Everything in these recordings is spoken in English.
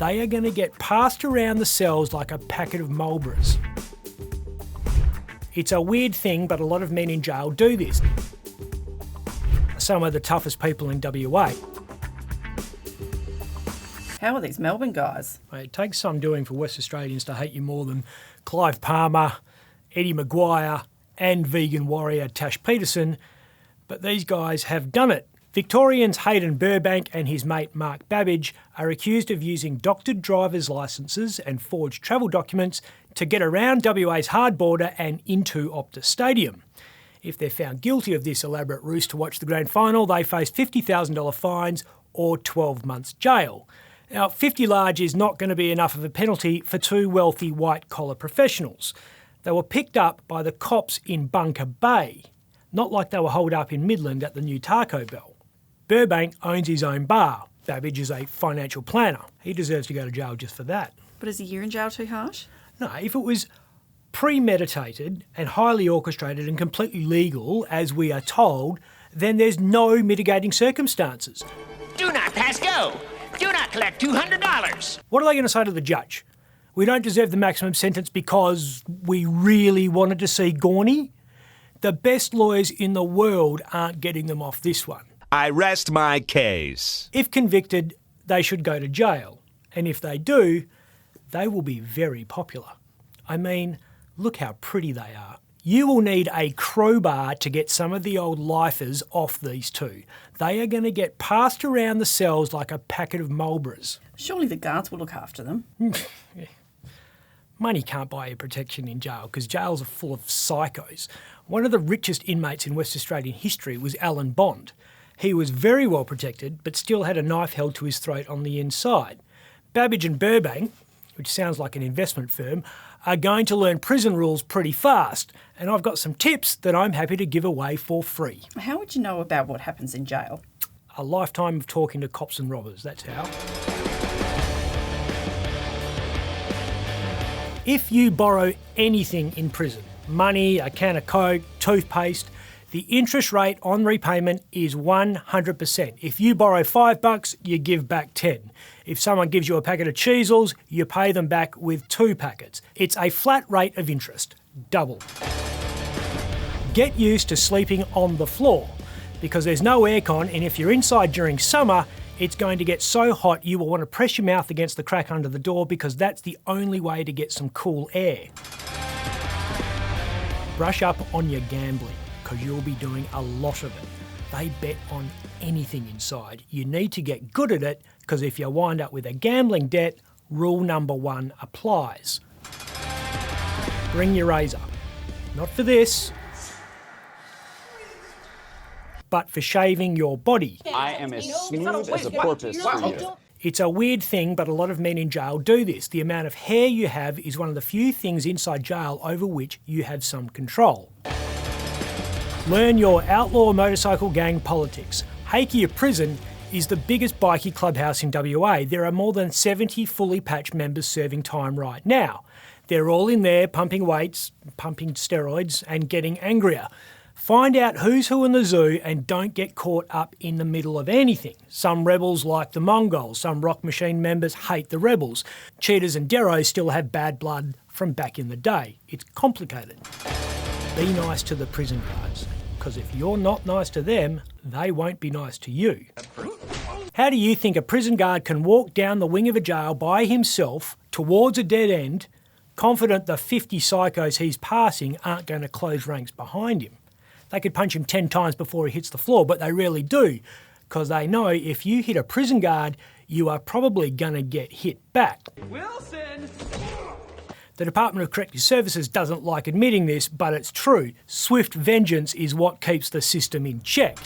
they are going to get passed around the cells like a packet of Marlboros. It's a weird thing, but a lot of men in jail do this. Some of the toughest people in WA. How are these Melbourne guys? It takes some doing for West Australians to hate you more than Clive Palmer, Eddie Maguire and vegan warrior Tash Peterson, but these guys have done it. Victorians Hayden Burbank and his mate Mark Babbage are accused of using doctored driver's licences and forged travel documents to get around WA's hard border and into Optus Stadium. If they're found guilty of this elaborate ruse to watch the grand final, they face $50,000 fines or 12 months jail. Now, 50 large is not going to be enough of a penalty for two wealthy white-collar professionals. They were picked up by the cops in Bunker Bay, not like they were holed up in Midland at the new Taco Bell. Burbank owns his own bar. Babbage is a financial planner. He deserves to go to jail just for that. But is a year in jail too harsh? No, if it was premeditated and highly orchestrated and completely legal, as we are told, then there's no mitigating circumstances. Do not pass go. Do not collect $200. What are they going to say to the judge? We don't deserve the maximum sentence because we really wanted to see Gorney? The best lawyers in the world aren't getting them off this one. I rest my case. If convicted, they should go to jail. And if they do, they will be very popular. I mean, look how pretty they are. You will need a crowbar to get some of the old lifers off these two. They are going to get passed around the cells like a packet of Marlboros. Surely the guards will look after them. Yeah. Money can't buy you protection in jail because jails are full of psychos. One of the richest inmates in West Australian history was Alan Bond. He was very well protected, but still had a knife held to his throat on the inside. Babbage and Burbank, which sounds like an investment firm, are going to learn prison rules pretty fast, and I've got some tips that I'm happy to give away for free. How would you know about what happens in jail? A lifetime of talking to cops and robbers, that's how. If you borrow anything in prison, money, a can of Coke, toothpaste, the interest rate on repayment is 100%. If you borrow $5, you give back 10. If someone gives you a packet of Cheezels, you pay them back with 2 packets. It's a flat rate of interest, double. Get used to sleeping on the floor because there's no aircon, and if you're inside during summer, it's going to get so hot you will want to press your mouth against the crack under the door because that's the only way to get some cool air. Brush up on your gambling because you'll be doing a lot of it. They bet on anything inside. You need to get good at it because if you wind up with a gambling debt, rule number 1 applies. Bring your razor. Not for this, but for shaving your body. I am as smooth as a porpoise for you. It's a weird thing, but a lot of men in jail do this. The amount of hair you have is one of the few things inside jail over which you have some control. Learn your outlaw motorcycle gang politics. Hakea Prison is the biggest bikie clubhouse in WA. There are more than 70 fully patched members serving time right now. They're all in there pumping weights, pumping steroids and getting angrier. Find out who's who in the zoo and don't get caught up in the middle of anything. Some rebels like the Mongols, some Rock Machine members hate the rebels. Cheetahs and Deros still have bad blood from back in the day. It's complicated. Be nice to the prison guards, because if you're not nice to them, they won't be nice to you. How do you think a prison guard can walk down the wing of a jail by himself towards a dead end, confident the 50 psychos he's passing aren't going to close ranks behind him? They could punch him 10 times before he hits the floor, but they rarely do, because they know if you hit a prison guard, you are probably going to get hit back. Wilson! The Department of Corrective Services doesn't like admitting this, but it's true. Swift vengeance is what keeps the system in check.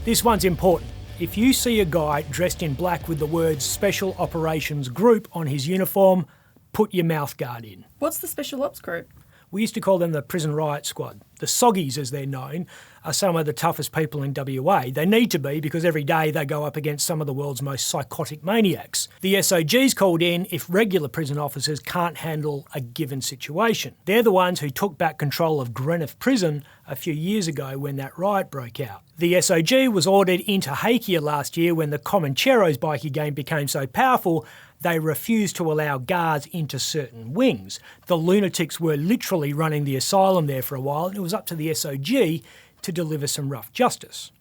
This one's important. If you see a guy dressed in black with the words Special Operations Group on his uniform, put your mouth guard in. What's the Special Ops Group? We used to call them the Prison Riot Squad. The S.O.G as they're known, are some of the toughest people in WA. They need to be because every day they go up against some of the world's most psychotic maniacs. The S.O.G's called in if regular prison officers can't handle a given situation. They're the ones who took back control of Greenock Prison a few years ago when that riot broke out. The S.O.G was ordered into Hakea last year when the Comancheros bikie gang became so powerful they refused to allow guards into certain wings. The lunatics were literally running the asylum there for a while, and it was up to the S.O.G to deliver some rough justice.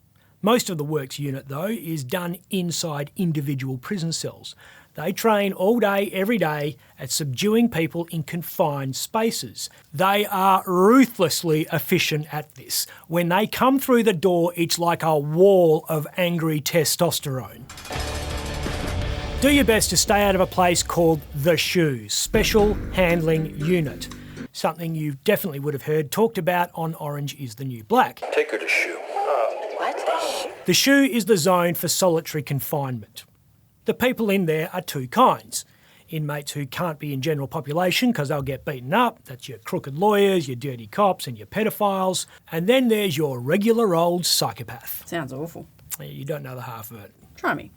Most of the works unit, though, is done inside individual prison cells. They train all day, every day, at subduing people in confined spaces. They are ruthlessly efficient at this. When they come through the door, it's like a wall of angry testosterone. Do your best to stay out of a place called The Shoe, Special Handling Unit. Something you definitely would have heard talked about on Orange is the New Black. Take her to Shoe. What? The Shoe is the zone for solitary confinement. The people in there are two kinds. Inmates who can't be in general population because they'll get beaten up. That's your crooked lawyers, your dirty cops and your pedophiles. And then there's your regular old psychopath. Sounds awful. You don't know the half of it. Try me.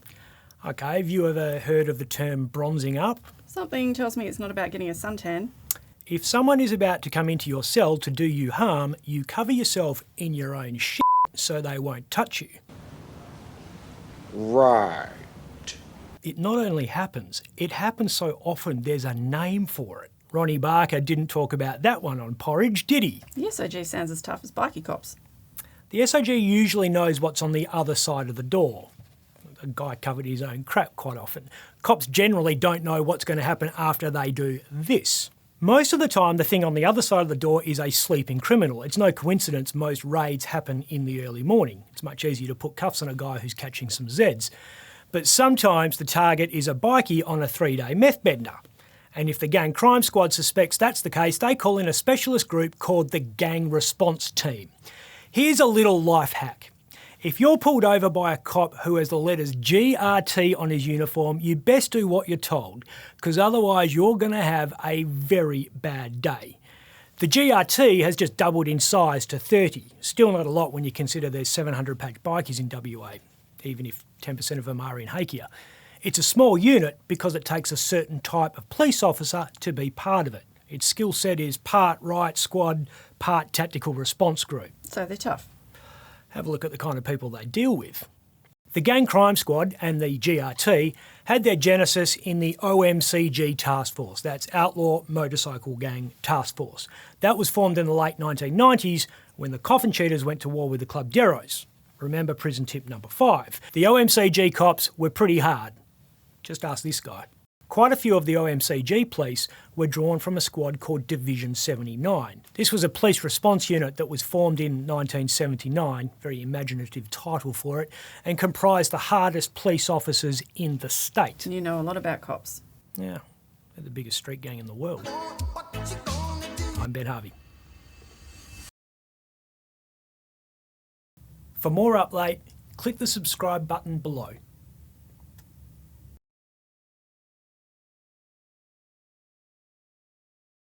Okay, have you ever heard of the term bronzing up? Something tells me it's not about getting a suntan. If someone is about to come into your cell to do you harm, you cover yourself in your own shit so they won't touch you. Right. It not only happens, it happens so often there's a name for it. Ronnie Barker didn't talk about that one on Porridge, did he? The S.O.G sounds as tough as bikie cops. The S.O.G usually knows what's on the other side of the door. A guy covered his own crap quite often. Cops generally don't know what's going to happen after they do this. Most of the time, the thing on the other side of the door is a sleeping criminal. It's no coincidence most raids happen in the early morning. It's much easier to put cuffs on a guy who's catching some Zeds. But sometimes the target is a bikie on a 3-day meth bender. And if the gang crime squad suspects that's the case, they call in a specialist group called the Gang Response Team. Here's a little life hack. If you're pulled over by a cop who has the letters G.R.T on his uniform, you best do what you're told, because otherwise you're going to have a very bad day. The G.R.T has just doubled in size to 30. Still not a lot when you consider there's 700-patch bikies in WA, even if 10% of them are in Hakea. It's a small unit because it takes a certain type of police officer to be part of it. Its skill set is part riot squad, part tactical response group. So they're tough. Have a look at the kind of people they deal with. The Gang Crime Squad and the GRT had their genesis in the O.M.C.G. Task Force. That's Outlaw Motorcycle Gang Task Force. That was formed in the late 1990s when the Coffin Cheaters went to war with the Club Deros. Remember prison tip number 5. The O.M.C.G. cops were pretty hard. Just ask this guy. Quite a few of the O.M.C.G. police were drawn from a squad called Division 79. This was a police response unit that was formed in 1979, very imaginative title for it, and comprised the hardest police officers in the state. You know a lot about cops. Yeah, they're the biggest street gang in the world. I'm Ben Harvey. For more Up Late, click the subscribe button below.